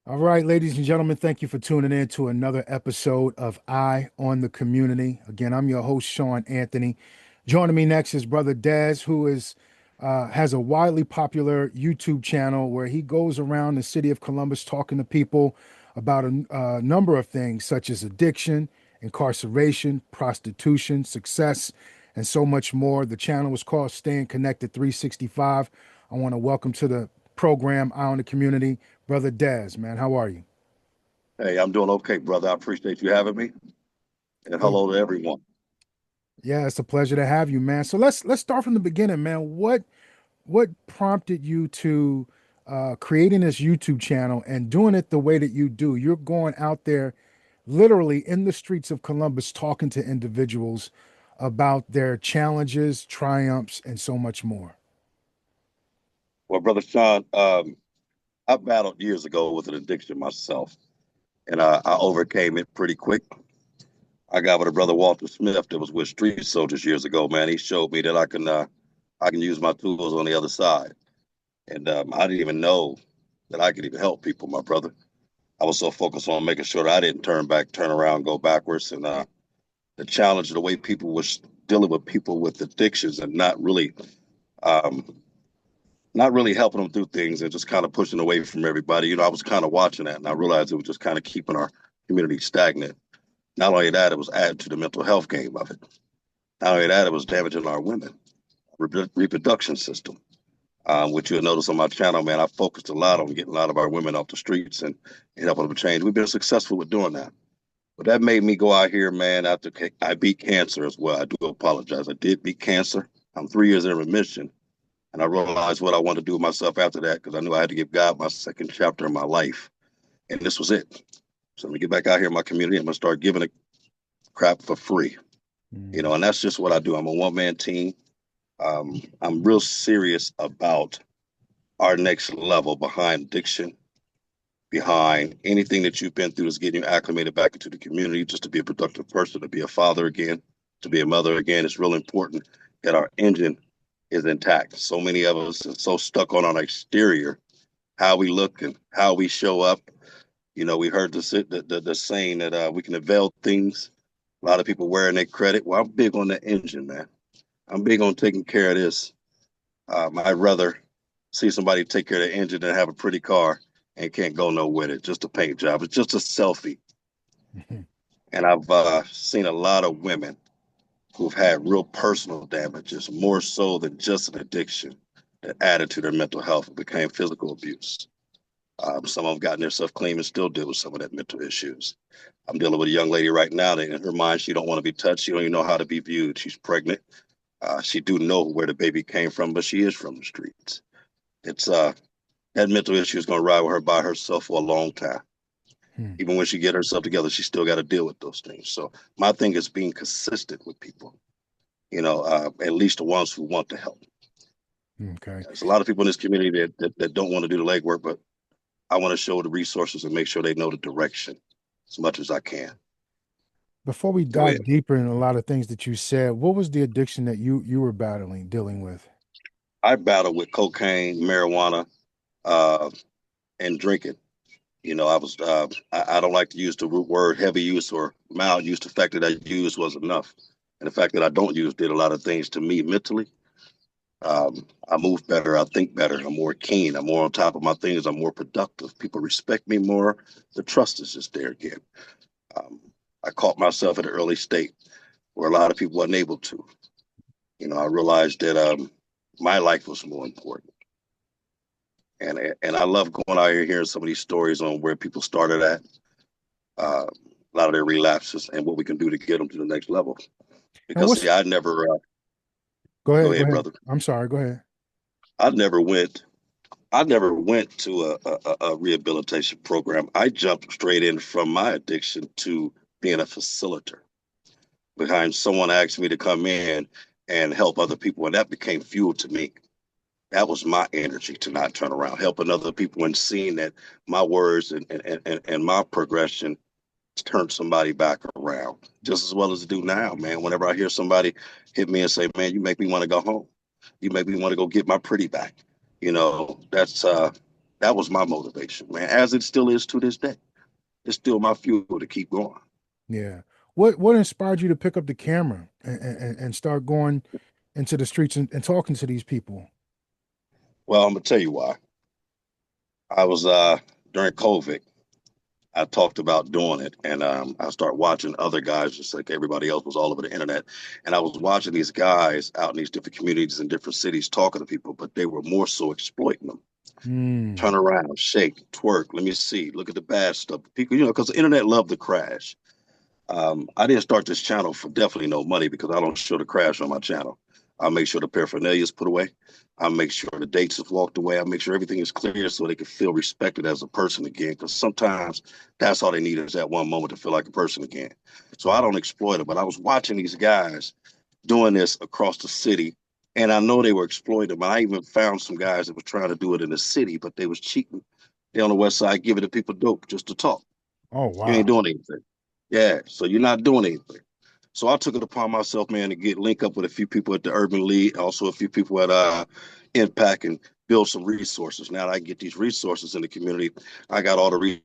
All right, ladies and gentlemen, thank you for tuning in to another episode of Eye on the Community. Again, I'm your host, Sean Anthony. Joining me next is Brother Dez, who is has a widely popular YouTube channel where he goes around the city of Columbus talking to people about a number of things such as addiction, incarceration, prostitution, success, and so much more. The channel is called Staying Connected 365. I want to welcome to the program, Eye on the Community, Brother Dez, man. How are you? Hey, I'm doing okay, brother. I appreciate you having me. And Good. hello to everyone. Yeah, it's a pleasure to have you, man. So let's start from the beginning, man. What prompted you to creating this YouTube channel and doing it the way that you do? You're going out there literally in the streets of Columbus talking to individuals about their challenges, triumphs, and so much more. Well, brother Sean, I battled years ago with an addiction myself, and I overcame it pretty quick. I got with a brother Walter Smith that was with Street Soldiers years ago. Man, he showed me that I can use my tools on the other side, and I didn't even know that I could even help people, my brother. I was so focused on making sure that I didn't turn back, turn around, go backwards, and the challenge of the way people was dealing with people with addictions and um, not really helping them through things and just kind of pushing away from everybody. I was kind of watching that and I realized it was just kind of keeping our community stagnant. Not only that, it was adding to the mental health game of it. Not only that, it was damaging our women, reproduction system. Which you'll notice on my channel, man, I focused a lot on getting a lot of our women off the streets and helping them change. We've been successful with doing that. But that made me go out here, man, after I beat cancer as well. I do apologize. I did beat cancer. I'm 3 years in remission. And I realized what I wanted to do with myself after that because I knew I had to give God my second chapter in my life. And this was it. So I'm going to get back out here in my community. I'm going to start giving a crap for free. Mm. And that's just what I do. I'm a one-man team. I'm real serious about our next level behind addiction, behind anything that you've been through is getting you acclimated back into the community, just to be a productive person, to be a father again, to be a mother again. It's real important that our engine is intact. So many of us are so stuck on our exterior, how we look and how we show up. We heard the saying that we can avail things. A lot of people wearing their credit. Well, I'm big on the engine, man. I'm big on taking care of this. I'd rather see somebody take care of the engine than have a pretty car and can't go nowhere with it. Just a paint job. It's just a selfie. And I've seen a lot of women who've had real personal damages, more so than just an addiction that added to their mental health and became physical abuse. Some of them gotten themselves clean and still deal with some of that mental issues. I'm dealing with a young lady right now that in her mind, she don't want to be touched. She don't even know how to be viewed. She's pregnant. She do know where the baby came from, but she is from the streets. It's that mental issue is going to ride with her by herself for a long time. Hmm. Even when she get herself together, she still got to deal with those things. So my thing is being consistent with people. At least the ones who want to help. Okay. There's a lot of people in this community that don't want to do the legwork, but I want to show the resources and make sure they know the direction as much as I can. Before we Go ahead. dive deeper in a lot of things that you said, what was the addiction that you were battling, dealing with? I battle with cocaine, marijuana, uh, and drinking. I don't like to use the root word heavy use or mild use. The fact that I used was enough. And the fact that I don't use did a lot of things to me mentally. I move better. I think better. I'm more keen. I'm more on top of my things. I'm more productive. People respect me more. The trust is just there again. Um, I caught myself at an early state where a lot of people weren't able to. I realized that my life was more important. And I love going out here hearing some of these stories on where people started at, a lot of their relapses, and what we can do to get them to the next level. And Because what's see, I never Go go ahead, go ahead, ahead. brother. I'm sorry, go ahead. I never went. I never went to a rehabilitation program. I jumped straight in from my addiction to being a facilitator. Behind someone asked me to come in and help other people, and that became fuel to me. That was my energy to not turn around, helping other people and seeing that my words and my progression turn somebody back around just as well as it do now, man. Whenever I hear somebody hit me and say, man, you make me want to go home. You make me want to go get my pretty back. That's That was my motivation, man, as it still is to this day. It's still my fuel to keep going. Yeah. What inspired you to pick up the camera and start going into the streets and talking to these people? Well, I'm gonna tell you why. I was during COVID, I talked about doing it, and I started watching other guys, just like everybody else was all over the internet. And I was watching these guys out in these different communities in different cities talking to people, but they were more so exploiting them. Mm. Turn around, shake, twerk. Let me see. Look at the bad stuff. People, because the internet loved to crash. I didn't start this channel for definitely no money because I don't show the crash on my channel. I'll make sure the paraphernalia is put away. I'll make sure the dates have walked away. I'll make sure everything is clear so they can feel respected as a person again. Because sometimes that's all they need is that one moment to feel like a person again. So I don't exploit it. But I was watching these guys doing this across the city, and I know they were exploiting them. I even found some guys that were trying to do it in the city, but they was cheating. They on the west side giving the people dope just to talk. Oh You ain't wow. doing anything. Yeah, so you're not doing anything. So I took it upon myself, man, to get link up with a few people at the Urban League, also a few people at Impact, and build some resources. Now that I get these resources in the community, I got all the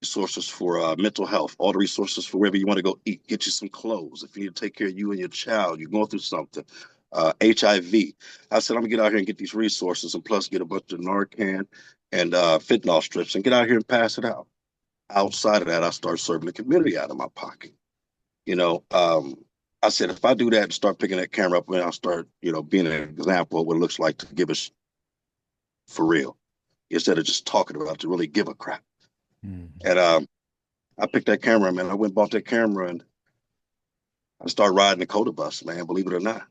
resources for mental health, all the resources for wherever you want to go eat, get you some clothes. If you need to take care of you and your child, you're going through something. HIV. I said, I'm gonna get out here and get these resources and plus get a bunch of Narcan and fentanyl strips and get out here and pass it out. Outside of that, I start serving the community out of my pocket. You know, I said, if I do that and start picking that camera up, and I'll start, being an example of what it looks like to give us for real instead of just talking about it, to really give a crap. Mm. And I picked that camera, man. I went and bought that camera and I started riding the Coda bus, man. Believe it or not,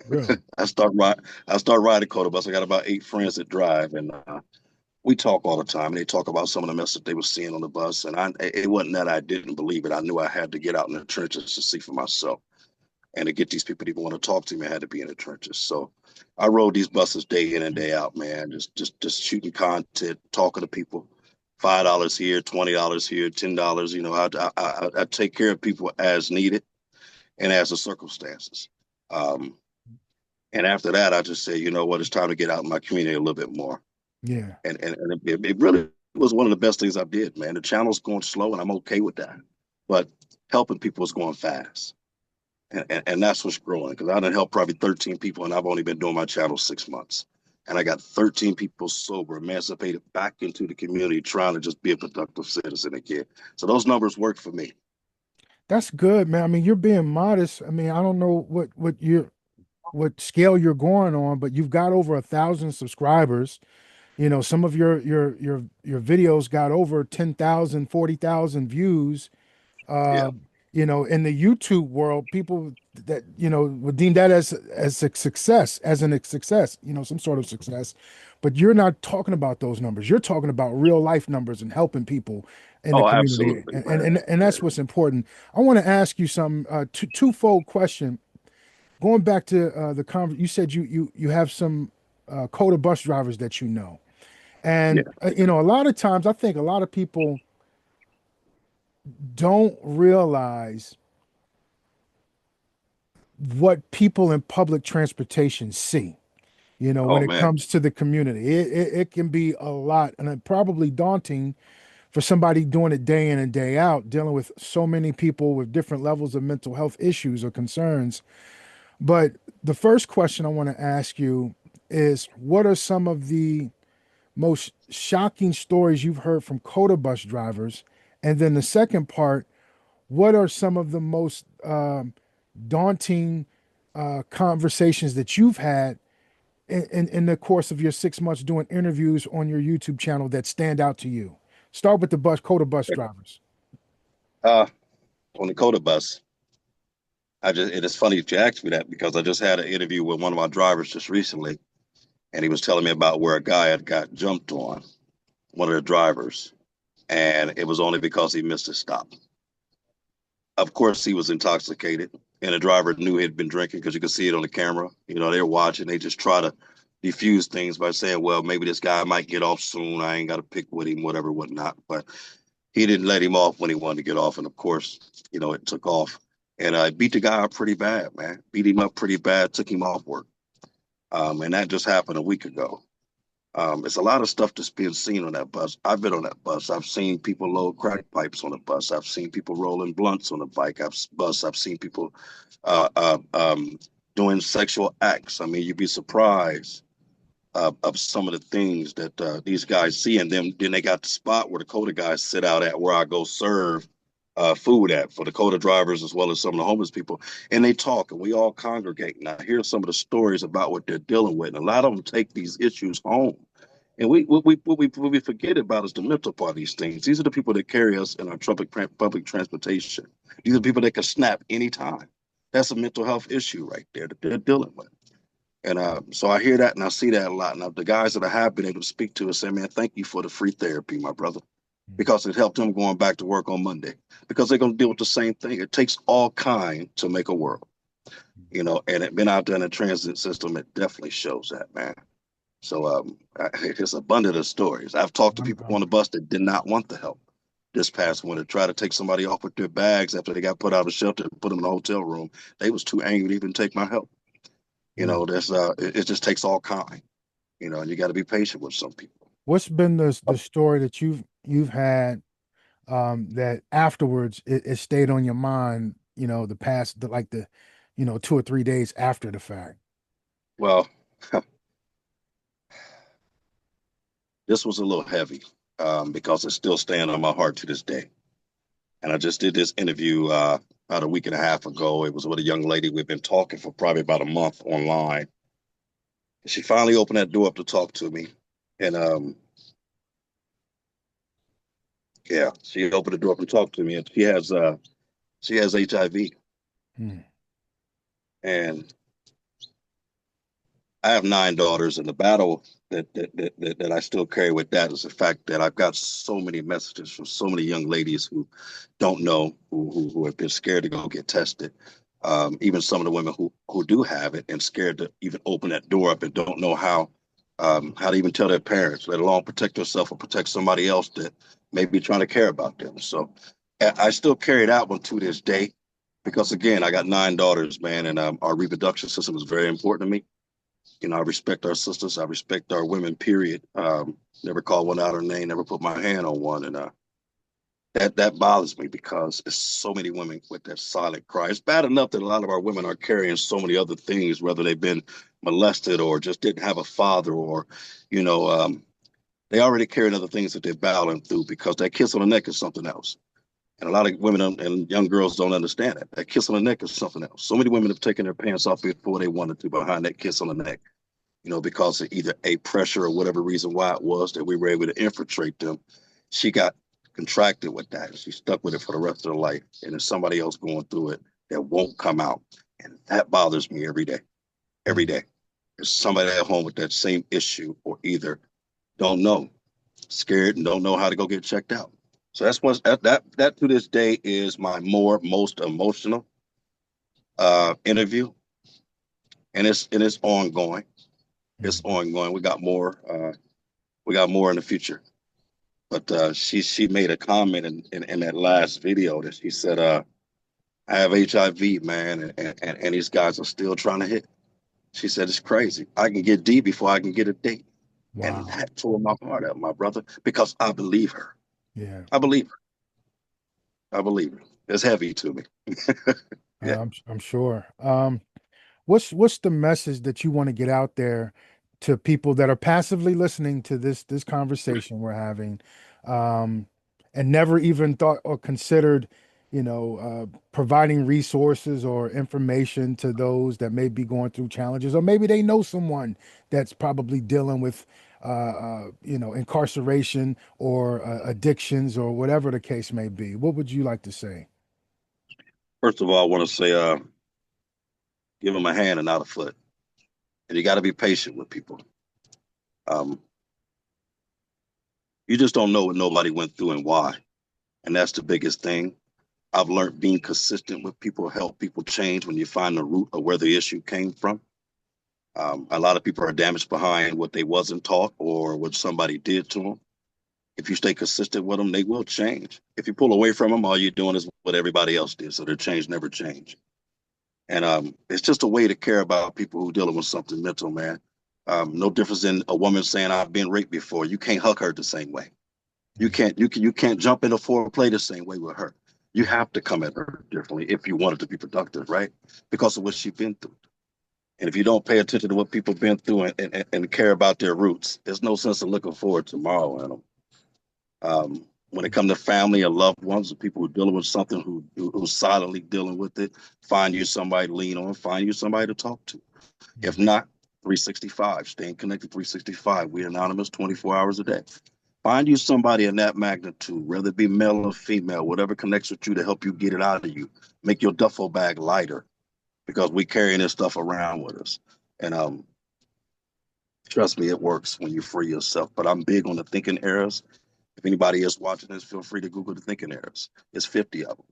Really? I start riding Coda bus. I got about 8 friends that drive, and we talk all the time. And they talk about some of the mess that they were seeing on the bus. And it wasn't that I didn't believe it. I knew I had to get out in the trenches to see for myself. And to get these people to even want to talk to me, I had to be in the trenches. So I rode these buses day in and day out, man. Just shooting content, talking to people. $5 here, $20 here, $10. I take care of people as needed and as the circumstances. Um, and after that, I just say, you know what, it's time to get out in my community a little bit more. Yeah. And it really was one of the best things I did, man. The channel's going slow, and I'm okay with that. But helping people is going fast. And that's what's growing because I done helped probably 13 people and I've only been doing my channel 6 months. And I got 13 people sober, emancipated back into the community, trying to just be a productive citizen again. So those numbers work for me. That's good, man. I mean, you're being modest. I mean, I don't know what scale you're going on, but you've got over 1,000 subscribers. Some of your videos got over 10,000, 40,000 views. Yeah. uh, in the YouTube world, people that would deem that as a success, some sort of success. But you're not talking about those numbers. You're talking about real life numbers and helping people in the Oh, community, absolutely, and man. that's what's important. I want to ask you some twofold question. Going back to you said you have some Coda bus drivers that you know, Yeah. and a lot of times I think a lot of people don't realize what people in public transportation see, when Oh, it man. comes to the community. It can be a lot and probably daunting for somebody doing it day in and day out, dealing with so many people with different levels of mental health issues or concerns. But the first question I want to ask you is, what are some of the most shocking stories you've heard from Coda bus drivers? And then the second part, what are some of the most daunting conversations that you've had in the course of your 6 months doing interviews on your YouTube channel that stand out to you? Start with the Coda bus drivers. Uh, on the Coda bus, it is funny that you asked me that because I just had an interview with one of my drivers just recently, and he was telling me about where a guy had got jumped on, one of the drivers, and it was only because he missed a stop. Of course, he was intoxicated, and the driver knew he'd been drinking because you could see it on the camera. They were watching. They just try to diffuse things by saying, well, maybe this guy might get off soon. I ain't got to pick with him, whatever, whatnot. But he didn't let him off when he wanted to get off. And of course, it took off. And I beat the guy up pretty bad, man. Beat him up pretty bad, took him off work. And that just happened a week ago. It's a lot of stuff that's being seen on that bus. I've been on that bus. I've seen people load crack pipes on the bus. I've seen people rolling blunts on the bus. I've seen people uh, uh, um, doing sexual acts. I mean, you'd be surprised of some of the things that these guys see. And then they got the spot where the Coda guys sit out at, where I go serve food at for the Coda drivers as well as some of the homeless people. And they talk, and we all congregate. And I hear some of the stories about what they're dealing with. And a lot of them take these issues home. And what we forget about is the mental part of these things. These are the people that carry us in our public transportation. These are the people that can snap anytime. That's a mental health issue right there that they're dealing with. And so I hear that and I see that a lot. Now, the guys that I have been able to speak to and say, man, thank you for the free therapy, my brother, because it helped them going back to work on Monday, because they're going to deal with the same thing. It takes all kind to make a world, and it been out there in the transit system. It definitely shows that, man. So it's abundant of stories. I've talked to I'm, people on I'm, the bus that did not want the help this past winter, try to take somebody off with their bags after they got put out of shelter and put them in a hotel room. They was too angry to even take my help. mm. There's it just takes all kind, and you got to be patient with some people. What's been the story that you've had that afterwards it stayed on your mind, the past like the 2 or 3 days after the fact? Well, this was a little heavy because it's still staying on my heart to this day. And I just did this interview about a week and a half ago. It was with a young lady. We've been talking for probably about a month online. She finally opened that door up to talk to me. And yeah, she opened the door up and talked to me. And she has HIV. Mm. And I have 9 daughters, and the battle that I still carry with that is the fact that I've got so many messages from so many young ladies who don't know, who have been scared to go get tested. Even some of the women who do have it and scared to even open that door up and don't know how to even tell their parents, let alone protect themselves or protect somebody else that may be trying to care about them. So I still carry that one to this day because, again, I got 9 daughters, man, and our reproduction system is very important to me. I respect our sisters. I respect our women, period. Never call one out her name, never put my hand on one. And that bothers me because there's so many women with that silent cry. It's bad enough that a lot of our women are carrying so many other things, whether they've been molested or just didn't have a father, or, you know, um, they already carry other things that they're battling through, because that kiss on the neck is something else. And a lot of women and young girls don't understand that. That kiss on the neck is something else. So many women have taken their pants off before they wanted to behind that kiss on the neck, because of either a pressure or whatever reason why it was that we were able to infiltrate them. She got contracted with that. She stuck with it for the rest of her life. And there's somebody else going through it that won't come out. And that bothers me every day. Every Mm. day. There's somebody at home with that same issue, or either don't know, scared, and don't know how to go get checked out. So that's what that to this day is my most emotional interview, and it's ongoing. It's Mm. ongoing. We got more. We got more in the future. But she made a comment in that last video that she said, "I have HIV, man, and these guys are still trying to hit." She said, "It's crazy. I can get D before I can get a date," and Wow. that tore my heart out, my brother, because I believe her. Yeah. I believe her. I believe her. It's heavy to me. Yeah. I'm sure. What's the message that you want to get out there to people that are passively listening to this conversation we're having, um, and never even thought or considered, providing resources or information to those that may be going through challenges, or maybe they know someone that's probably dealing with, incarceration or addictions or whatever the case may be. What would you like to say? First of all, I want to say, give them a hand and not a foot, and you got to be patient with people. Um, you just don't know what nobody went through and why, and that's the biggest thing. I've learned being consistent with people help people change when you find the root of where the issue came from. A lot of people are damaged behind what they wasn't taught or what somebody did to them. If you stay consistent with them, they will change. If you pull away from them, all you're doing is what everybody else did. So their change never change. And it's just a way to care about people who are dealing with something mental, man. No difference in a woman saying I've been raped before. You can't hug her the same way. You can't jump into foreplay the same way with her. You have to come at her differently if you want it to be productive, right? Because of what she's been through. And if you don't pay attention to what people have been through and care about their roots, there's no sense of looking forward to tomorrow in them. When it comes to family or loved ones, or people who are dealing with something who's silently dealing with it, find you somebody to lean on, find you somebody to talk to. If not, 365, staying connected 365. We're anonymous 24 hours a day. Find you somebody in that magnitude, whether it be male or female, whatever connects with you to help you get it out of you. Make your duffel bag lighter because we carrying this stuff around with us. And trust me, it works when you free yourself. But I'm big on the thinking errors. If anybody is watching this, feel free to Google the thinking errors. It's 50 of them.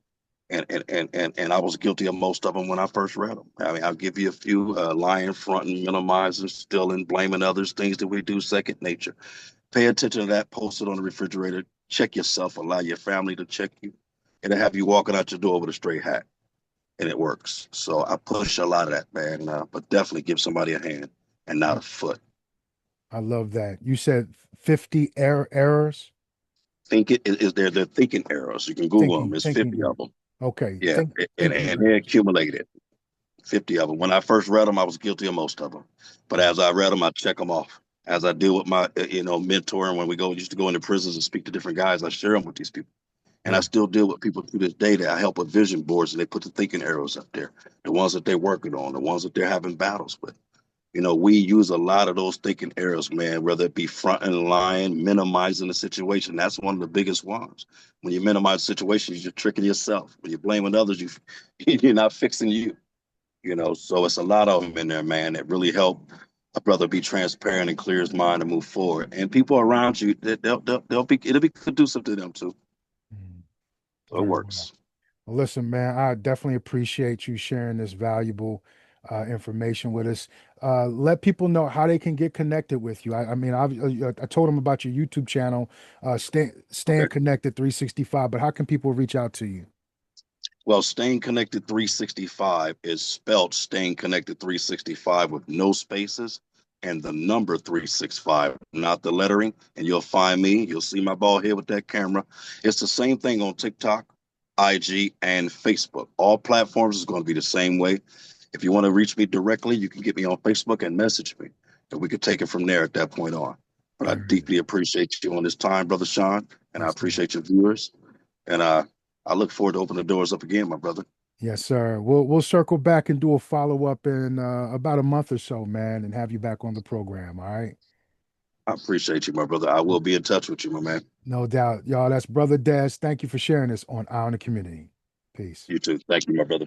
And I was guilty of most of them when I first read them. I mean, I'll give you a few: lying, fronting, minimizing, stealing, blaming others, things that we do, second nature. Pay attention to that. Post it on the refrigerator. Check yourself. Allow your family to check you. It'll have you walking out your door with a straight hat, and it works. So I push a lot of that, man. But definitely give somebody a hand and not a foot. I love that. You said 50 errors? Think it is there. They're thinking errors. You can Google them. It's Thinking 50 errors. of them. Okay. Yeah, Thinking and they errors. accumulated. 50 of them. When I first read them, I was guilty of most of them. But as I read them, I check them off. As I deal with my, mentoring, when we used to go into prisons and speak to different guys, I share them with these people. And I Yeah. still deal with people to this day that I help with vision boards, and they put the thinking arrows up there, the ones that they're working on, the ones that they're having battles with. We use a lot of those thinking arrows, man, whether it be front and lying, minimizing the situation. That's one of the biggest ones. When you minimize situations, you're tricking yourself. When you're blaming others, you're not fixing you. So it's a lot of them in there, man, that really help a brother be transparent and clear his mind and move forward. And people around you, they'll be, it'll be conducive to them too. Mm, So it very well. works. Well, listen, man, I definitely appreciate you sharing this valuable information with us. Let people know how they can get connected with you. I mean, I told them about your YouTube channel, Staying Okay. Connected 365, but how can people reach out to you? Well, staying connected 365 is spelled staying connected 365 with no spaces and the number 365, not the lettering. And you'll find me. You'll see my bald head with that camera. It's the same thing on TikTok, IG, and Facebook. All platforms is going to be the same way. If you want to reach me directly, you can get me on Facebook and message me, and we could take it from there at that point on. But I All right. deeply appreciate you on this time, Brother Sean, and I Yes, sir. appreciate your viewers. And I look forward to opening the doors up again, my brother. Yes, sir. We'll circle back and do a follow-up in about a month or so, man, and have you back on the program. All right. I appreciate you, my brother. I will be in touch with you, my man. No doubt. Y'all, that's Brother Des. Thank you for sharing this on Eye on the Community. Peace. You too. Thank you, my brother.